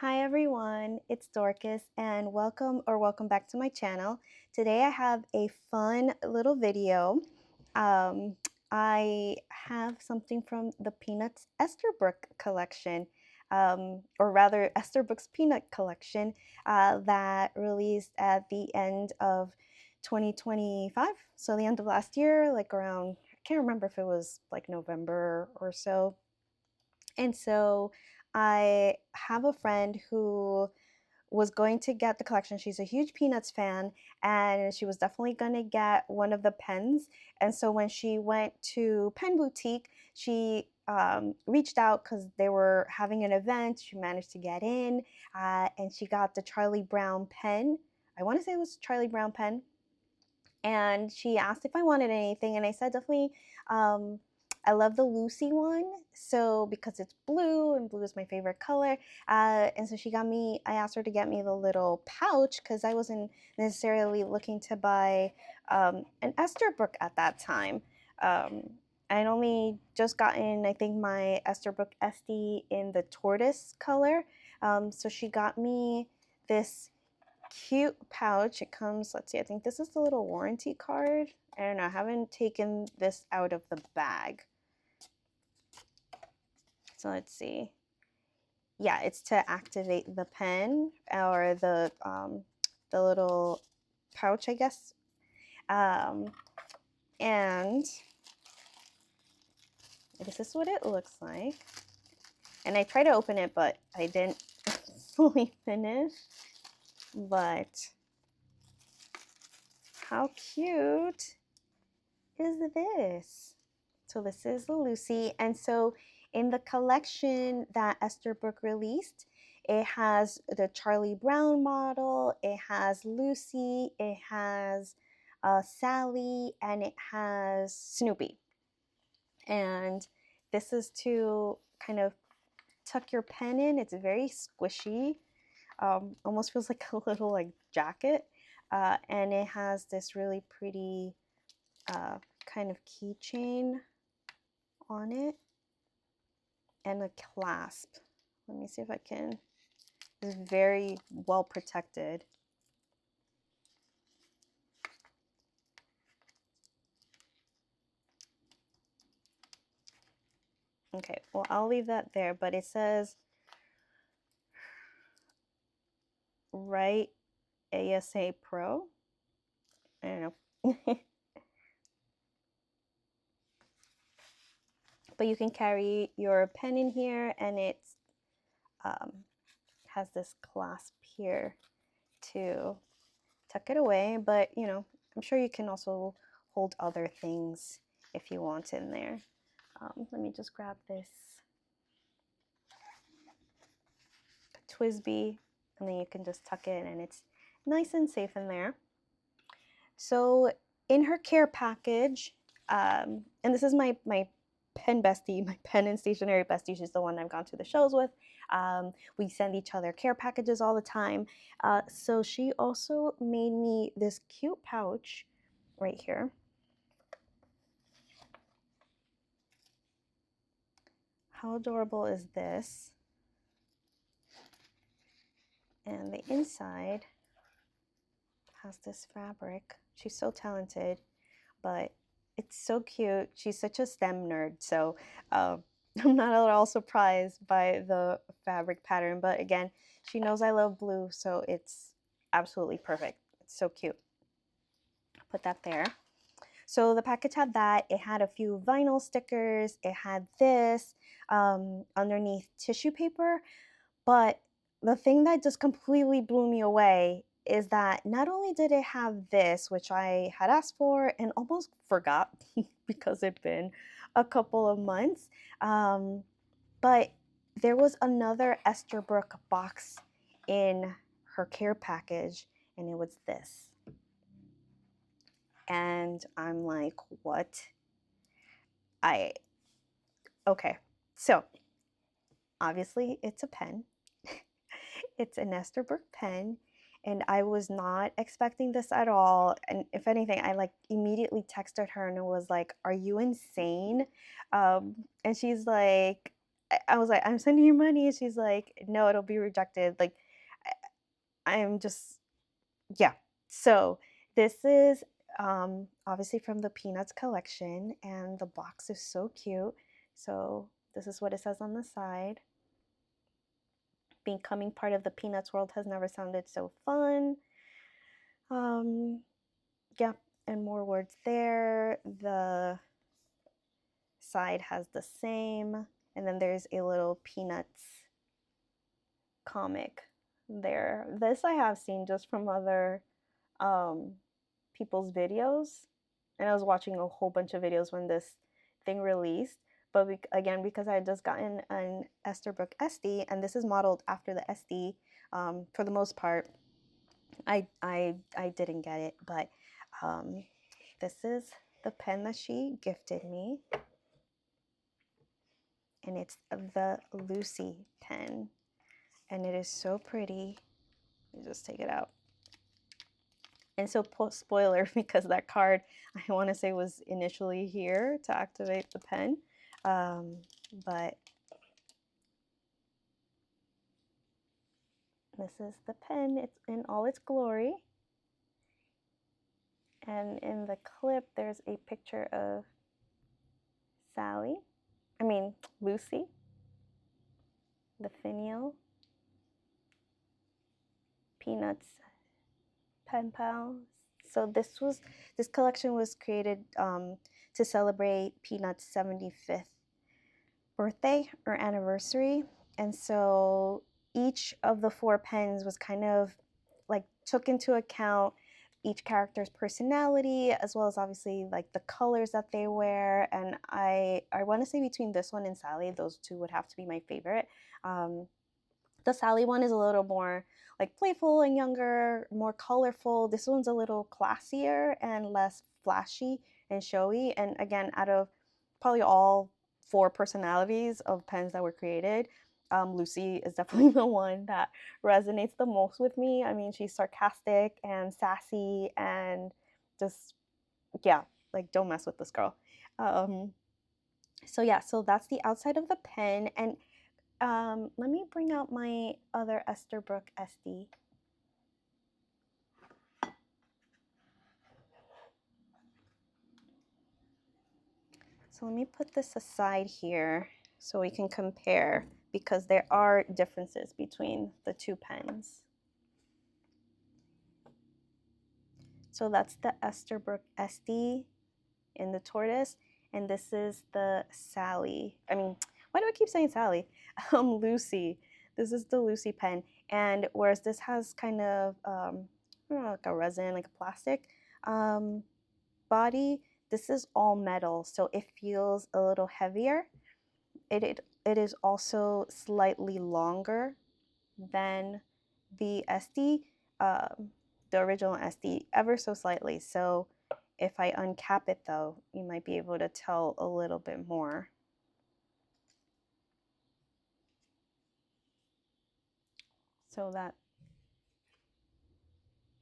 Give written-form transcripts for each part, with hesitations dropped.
Hi everyone, it's Dorcas and welcome back to my channel. Today I have a fun little video. Um, I have something from the Peanuts Esterbrook collection, or rather Esterbrook's Peanut collection that released at the end of 2025. So the end of last year, like around, I can't remember if it was like November or so. And so I have a friend who was going to get the collection. She's a huge Peanuts fan, and she was definitely going to get one of the pens. And so when she went to Pen Boutique, she reached out because they were having an event. She managed to get in, and she got the Charlie Brown pen. I want to say it was Charlie Brown pen. And she asked if I wanted anything, and I said definitely. I love the Lucy one, so because it's blue and blue is my favorite color, and so I asked her to get me the little pouch because I wasn't necessarily looking to buy an Esterbrook at that time. I'd only just gotten, I think, my Esterbrook Estie in the tortoise color, so she got me this cute pouch. It comes, let's see, I think this is the little warranty card. I don't know, I haven't taken this out of the bag. So let's see. Yeah, it's to activate the pen or the little pouch, I guess. And this is what it looks like. And I tried to open it, but I didn't fully finish. But how cute is this? So this is the Lucy. And so in the collection that Esterbrook released, it has the Charlie Brown model, it has Lucy, it has Sally, and it has Snoopy. And this is to kind of tuck your pen in. It's very squishy, almost feels like a little like jacket. And it has this really pretty kind of keychain on it and a clasp. Let me see if I can. It's very well protected. Okay, well, I'll leave that there, but it says Write ASA Pro. I don't know. But you can carry your pen in here, and it's has this clasp here to tuck it away. But you know, I'm sure you can also hold other things if you want in there. Let me just grab this Twisby, and then you can just tuck it, and it's nice and safe in there. So in her care package, and this is my pen bestie, my pen and stationery bestie. She's the one I've gone to the shows with. We send each other care packages all the time. So she also made me this cute pouch right here. How adorable is this? And the inside has this fabric. She's so talented, but it's so cute. She's such a STEM nerd, so I'm not at all surprised by the fabric pattern. But again, she knows I love blue, so it's absolutely perfect. It's so cute. Put that there. So the package had that. It had a few vinyl stickers. It had this underneath tissue paper. But the thing that just completely blew me away is that not only did it have this, which I had asked for and almost forgot because it'd been a couple of months, but there was another Esterbrook box in her care package, and it was this. And I'm like, what? Okay, so obviously it's a pen. It's an Esterbrook pen, and I was not expecting this at all. And if anything, I like immediately texted her and it was like, "Are you insane?" And she's like, I was like, I'm sending you money. And she's like, no, it'll be rejected. Like, I'm just, yeah. So this is obviously from the Peanuts collection, and the box is so cute. So this is what it says on the side. Becoming part of the Peanuts world has never sounded so fun. Yeah, and more words there. The side has the same, and then there's a little Peanuts comic there. This I have seen just from other um, people's videos, and I was watching a whole bunch of videos when this thing released. But again, because I had just gotten an Esterbrook Estie, and this is modeled after the Estie, for the most part, I didn't get it. But this is the pen that she gifted me, and it's the Lucy pen, and it is so pretty. Let me just take it out. And so, spoiler, because that card, I want to say, was initially here to activate the pen. But this is the pen. It's in all its glory. And in the clip, there's a picture of Lucy, the finial, Peanuts pen pal. So this collection was created to celebrate Peanuts' 75th birthday or anniversary. And so each of the 4 pens was kind of like took into account each character's personality, as well as obviously like the colors that they wear. And I want to say between this one and Sally, those two would have to be my favorite. The Sally one is a little more like playful and younger, more colorful. This one's a little classier and less flashy and showy. And again, out of probably all 4 personalities of pens that were created, Lucy is definitely the one that resonates the most with me. I mean, she's sarcastic and sassy and just, yeah, like don't mess with this girl. So yeah, so that's the outside of the pen. And let me bring out my other Esterbrook Estie. So let me put this aside here so we can compare, because there are differences between the 2 pens. So that's the Esterbrook Estie in the tortoise, and this is the Sally. I mean, why do I keep saying Sally? Lucy. This is the Lucy pen, and whereas this has kind of I don't know, like a resin, like a plastic body, this is all metal, so it feels a little heavier. It is also slightly longer than the Estie, the original Estie, ever so slightly. So if I uncap it though, you might be able to tell a little bit more. So that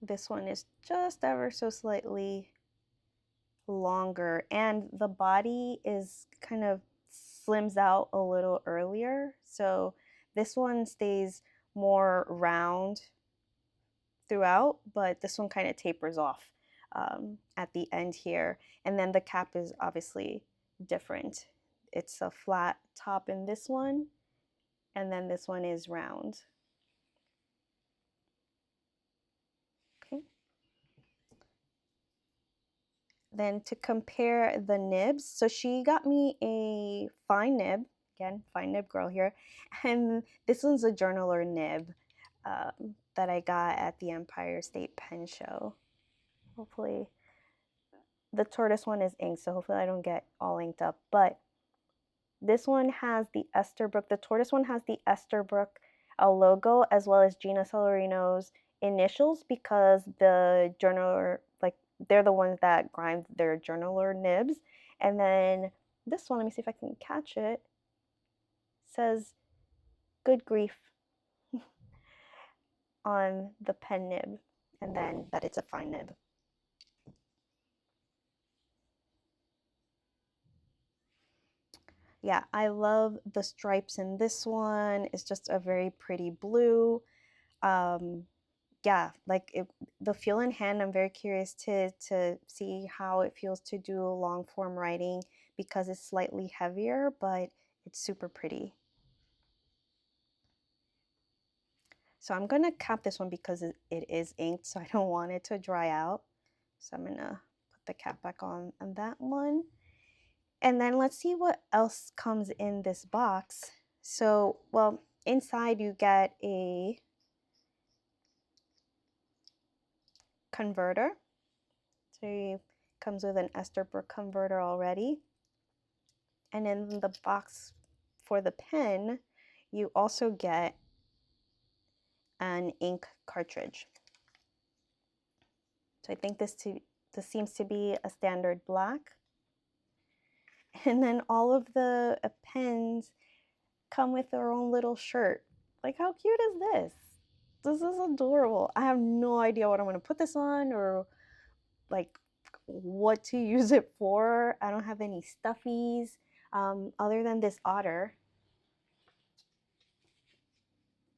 this one is just ever so slightly longer, and the body is kind of slims out a little earlier. So this one stays more round throughout, but this one kind of tapers off at the end here. And then the cap is obviously different. It's a flat top in this one, and then this one is round. Okay. Then to compare the nibs, so she got me a fine nib, again, fine nib girl here, and this one's a journaler nib that I got at the Empire State Pen Show. Hopefully, the tortoise one is inked, so hopefully I don't get all inked up, but this one has the Esterbrook, the tortoise one has the Esterbrook logo, as well as Gina Celerino's initials, because the journaler, like, they're the ones that grind their journaler nibs. And then this one, let me see if I can catch it, says good grief on the pen nib, and then that it's a fine nib. yeah, I love the stripes in this one. It's just a very pretty blue. Um, yeah, like the feel in hand, I'm very curious to see how it feels to do long form writing because it's slightly heavier, but it's super pretty. So I'm gonna cap this one because it is inked, so I don't want it to dry out. So I'm gonna put the cap back on that one. And then let's see what else comes in this box. So, well, inside you get a converter. So it comes with an Esterbrook converter already. And in the box for the pen, you also get an ink cartridge. So I think this seems to be a standard black. And then all of the pens come with their own little shirt. Like, how cute is this? This is adorable. I have no idea what I'm going to put this on or like what to use it for. I don't have any stuffies other than this otter.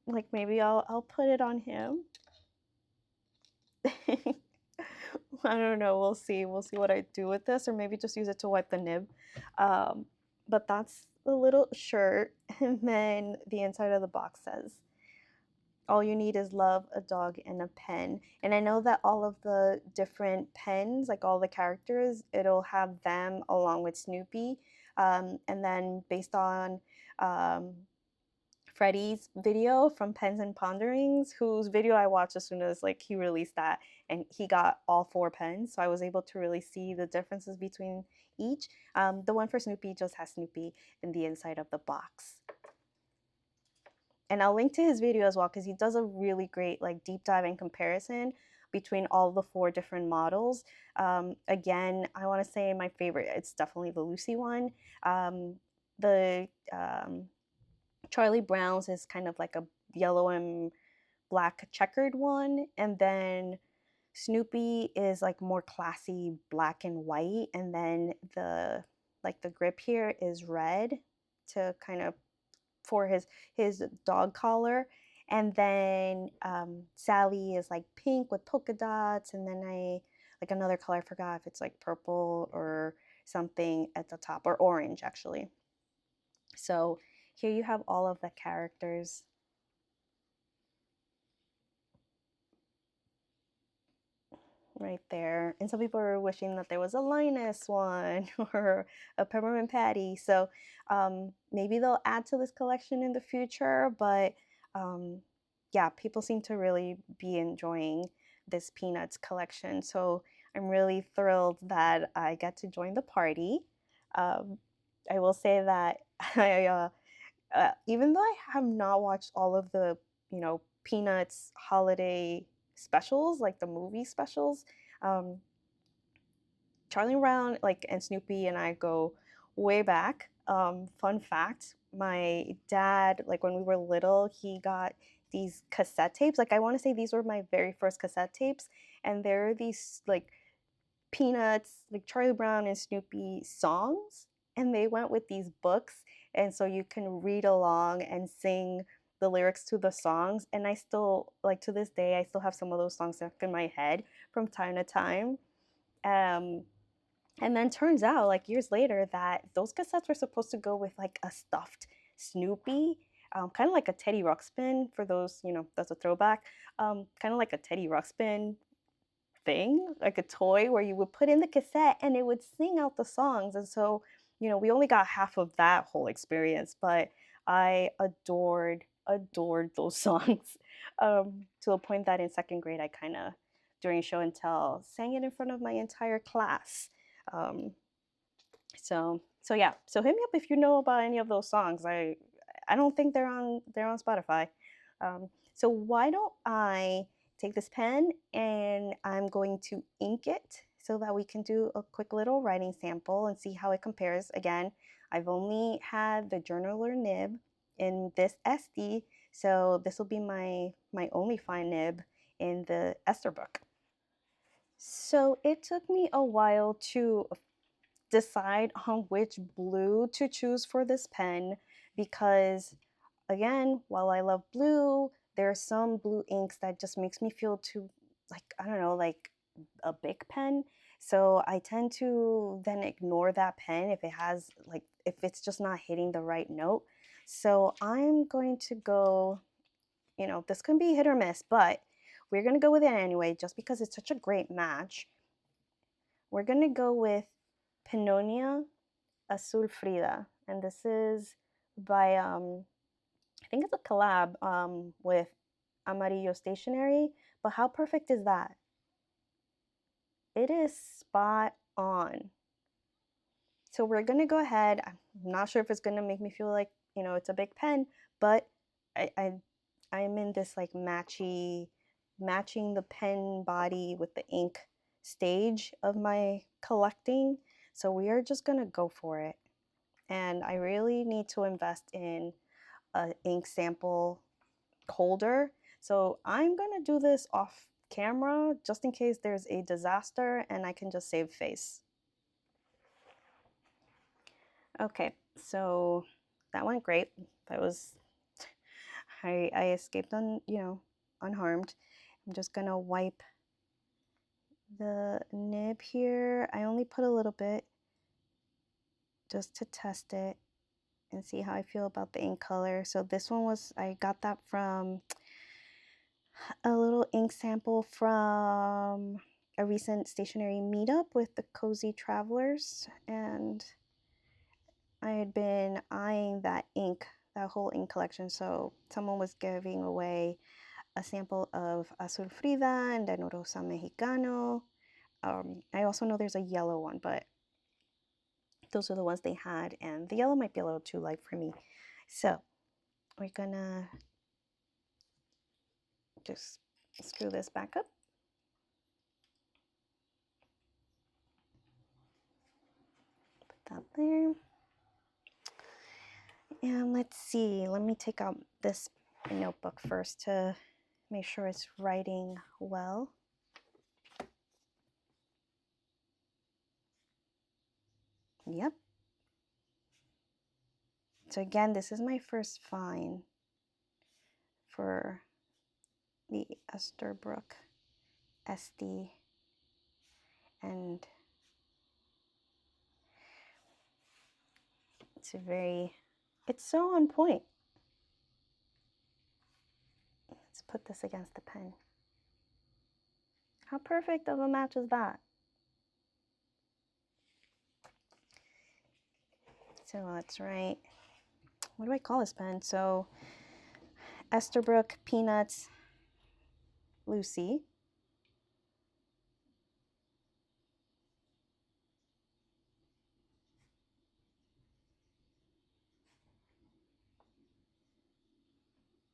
Like maybe I'll put it on him. I don't know. We'll see. We'll see what I do with this, or maybe just use it to wipe the nib. But that's the little shirt, and then the inside of the box says, "All you need is love, a dog, and a pen." And I know that all of the different pens, like all the characters, it'll have them along with Snoopy, and then based on Freddie's video from Pens and Ponderings, whose video I watched as soon as like he released that, and he got all 4 pens, so I was able to really see the differences between each. The one for Snoopy just has Snoopy in the inside of the box. And I'll link to his video as well because he does a really great like deep dive and comparison between all the 4 different models. Again, I want to say my favorite, it's definitely the Lucy one. The Charlie Brown's is kind of like a yellow and black checkered one, and then Snoopy is like more classy black and white, and then the grip here is red to kind of for his dog collar, and then Sally is like pink with polka dots, and then I like another color, I forgot if it's like purple or something at the top, or orange actually. So here you have all of the characters. Right there. And some people are wishing that there was a Linus one or a Peppermint Patty. So maybe they'll add to this collection in the future. But yeah, people seem to really be enjoying this Peanuts collection. So I'm really thrilled that I get to join the party. I will say that even though I have not watched all of the, Peanuts holiday specials, like the movie specials, um, Charlie Brown, like, and Snoopy and I go way back. Fun fact: my dad, like when we were little, he got these cassette tapes. Like I want to say these were my very first cassette tapes, and there are these like Peanuts, like Charlie Brown and Snoopy songs, and they went with these books, and so you can read along and sing the lyrics to the songs. And I still, like to this day, I still have some of those songs stuck in my head from time to time. Um, and then turns out, like years later, that those cassettes were supposed to go with like a stuffed Snoopy, kind of like a Teddy Ruxpin for those, that's a throwback, kind of like a Teddy Ruxpin thing, like a toy where you would put in the cassette and it would sing out the songs. And so, we only got half of that whole experience, but I adored those songs to a point that in second grade, I kind of, during show and tell, sang it in front of my entire class. Um, so yeah, so hit me up if you know about any of those songs. I don't think they're on Spotify. So why don't I take this pen and I'm going to ink it so that we can do a quick little writing sample and see how it compares. Again, I've only had the journaler nib in this Estie, so this will be my only fine nib in the Esterbrook. So it took me a while to decide on which blue to choose for this pen because, again, while I love blue, there are some blue inks that just makes me feel too, like, I don't know, like a big pen. So I tend to then ignore that pen if it has, like, if it's just not hitting the right note. So I'm going to go, you know, this can be hit or miss, but we're going to go with it anyway, just because it's such a great match. We're going to go with Pannonia Azul Frida, and this is by, I think it's a collab with Amarillo Stationery, but how perfect is that? It is spot on. So we're gonna go ahead. I'm not sure if it's gonna make me feel like, you know, it's a big pen, but I'm in this like matching the pen body with the ink stage of my collecting. So we are just gonna go for it. And I really need to invest in an ink sample holder. So I'm gonna do this off camera just in case there's a disaster and I can just save face. Okay, so that went great. That was, I escaped unharmed. I'm just gonna wipe the nib here. I only put a little bit just to test it and see how I feel about the ink color. So this one was, I got that from a little ink sample from a recent stationery meetup with the Cozy Travelers, and I had been eyeing that whole ink collection. So someone was giving away a sample of Azul Frida and then Rosa Mexicano. I also know there's a yellow one, but those are the ones they had, and the yellow might be a little too light for me. So we're gonna just screw this back up. Put that there. And let's see, let me take out this notebook first to make sure it's writing well. Yep. So again, this is my first find for the Esterbrook Estie, and it's so on point. Let's put this against the pen. How perfect of a match is that? So let's write, what do I call this pen? So Esterbrook Peanuts Lucy.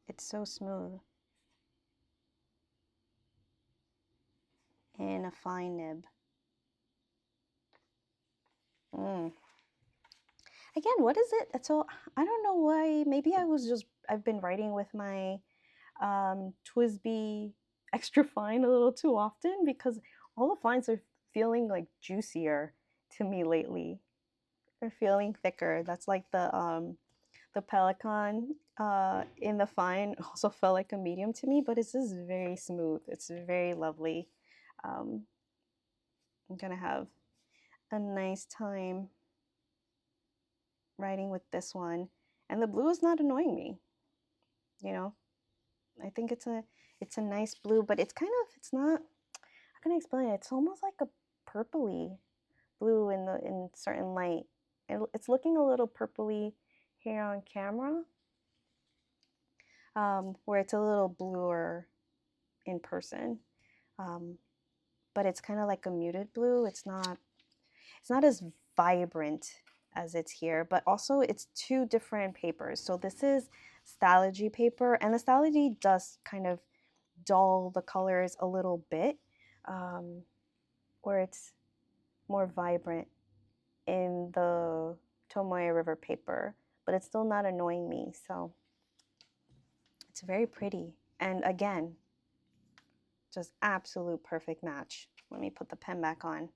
It's so smooth. And a fine nib. Again, what is it? So I don't know why. Maybe I've been writing with my TWSBI extra fine a little too often, because all the fines are feeling like juicier to me lately. They're feeling thicker. That's like the Pelican in the fine also felt like a medium to me, but it's just very smooth. It's very lovely. I'm gonna have a nice time writing with this one, and the blue is not annoying me. You know, I think it's a nice blue, but it's not. How can I explain it? It's almost like a purpley blue in certain light. It's looking a little purpley here on camera, where it's a little bluer in person. But it's kind of like a muted blue. It's not as vibrant as it's here, but also it's two different papers. So this is Stalogy paper, and the Stalogy does kind of dull the colors a little bit, where it's more vibrant in the Tomoe River paper, but it's still not annoying me. So it's very pretty. And again, just absolute perfect match. Let me put the pen back on.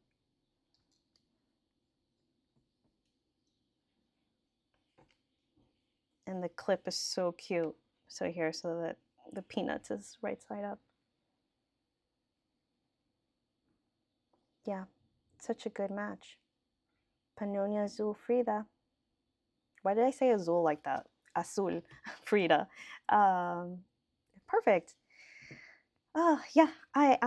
And the clip is so cute. So here, so that the peanuts is right side up. Yeah, such a good match. Pannonia Azul Frida. Why did I say azul like that? Azul Frida. Um, Perfect. Yeah, I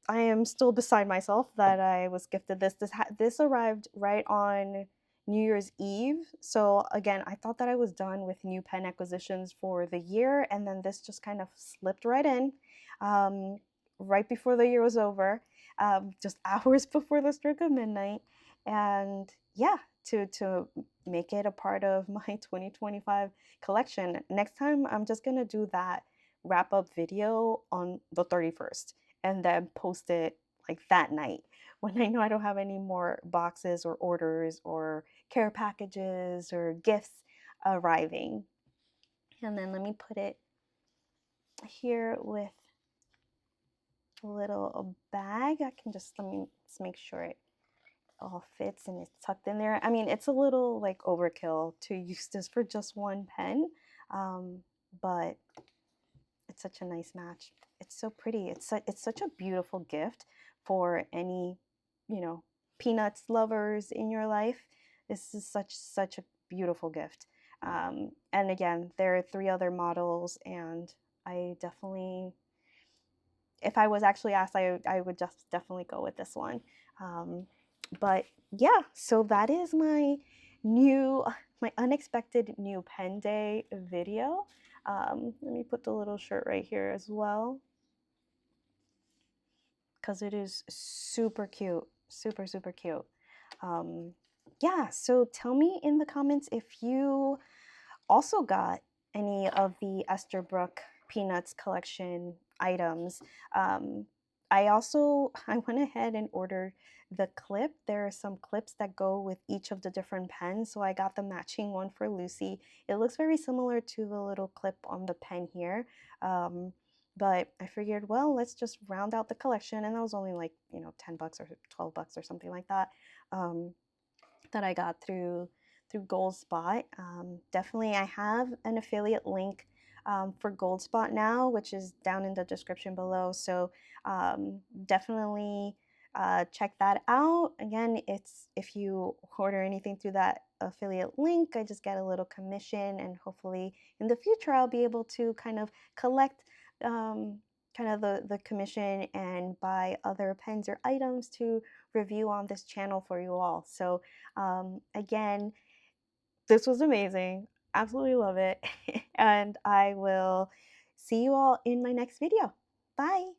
am still beside myself that I was gifted this. This arrived right on New Year's Eve. So again, I thought that I was done with new pen acquisitions for the year, and then this just kind of slipped right in, um, right before the year was over, just hours before the stroke of midnight, and yeah, to make it a part of my 2025 collection. Next time, I'm just gonna do that wrap up video on the 31st and then post it like that night when I know I don't have any more boxes or orders or care packages or gifts arriving. And then let me put it here with a little bag. I can just, let me just make sure it all fits and it's tucked in there. I mean, it's a little like overkill to use this for just one pen, but it's such a nice match. It's so pretty. It's such a beautiful gift for any, you know, peanuts lovers in your life. This is such a beautiful gift. And again, there are 3 other models, and I definitely, if I was actually asked, I would just definitely go with this one. But yeah, so that is my my unexpected new pen day video. Let me put the little shirt right here as well, because it is super cute, super cute. Yeah, so tell me in the comments if you also got any of the Esterbrook Peanuts collection items. I went ahead and ordered the clip. There are some clips that go with each of the different pens, so I got the matching one for Lucy. It looks very similar to the little clip on the pen here. But I figured, well, let's just round out the collection, and that was only like, you know, 10 bucks or 12 bucks or something like that, that I got through Goldspot. Definitely, I have an affiliate link for Goldspot now, which is down in the description below. So definitely check that out. Again, it's if you order anything through that affiliate link, I just get a little commission, and hopefully in the future I'll be able to kind of collect kind of the commission and buy other pens or items to review on this channel for you all. So again, this was amazing. Absolutely love it. And I will see you all in my next video. Bye.